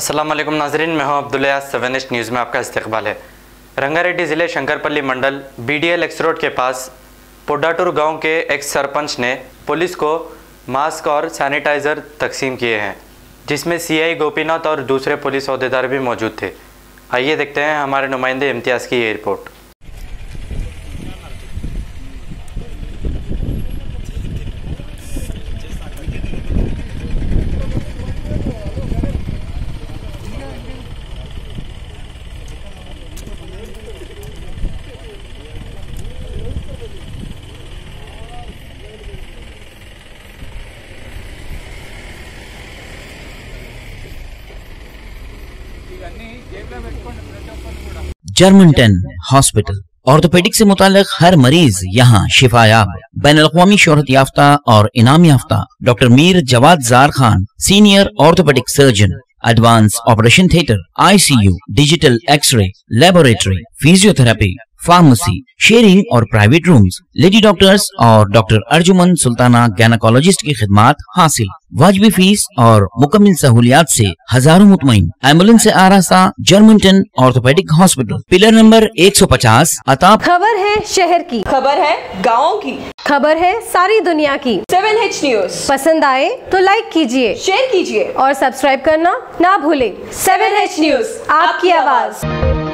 अस्सलाम वालेकुम नाजरीन, मैं हूं अब्दुल्ला। 7H न्यूज़ में आपका इस्तकबाल है। रंगारेड्डी ज़िले शंकरपल्ली मंडल BDL एक्स रोड के पास पोडाटूर गांव के एक्स सरपंच ने पुलिस को मास्क और सैनिटाइज़र तकसीम किए हैं, जिसमें CI गोपीनाथ और दूसरे पुलिस अहदेदार भी मौजूद थे। आइए देखते हैं हमारे नुमाइंदे इम्तियाज़ की ये रिपोर्ट। जर्मनटन हॉस्पिटल ऑर्थोपेडिक से मुताल्लिक हर मरीज यहाँ शिफायाब। बैनुल-अक़वामी शोहरत याफ्ता और इनाम याफ्ता doctor Mir Jawad Zar Khan, senior orthopaedic surgeon, advance operation theatre, ICU, digital X ray, laboratory, physiotherapy, pharmacy, sharing और प्राइवेट रूम्स, लेडी डॉक्टर्स और डॉक्टर अर्जुमन सुल्ताना गैनाकोलॉजिस्ट की खिदमात हासिल। वाजिबी फीस और मुकम्मल सहूलियात से हजारों मुतमईन। एम्बुलेंस से आरास्ता Germantown orthopaedic hospital, pillar number 150 अताब। खबर है शहर की, खबर है गाँव की, खबर है सारी दुनिया की। 7H न्यूज़ पसंद आए तो लाइक कीजिए, शेयर कीजिए और सब्सक्राइब करना ना भूलें। 7H न्यूज़, आपकी आवाज।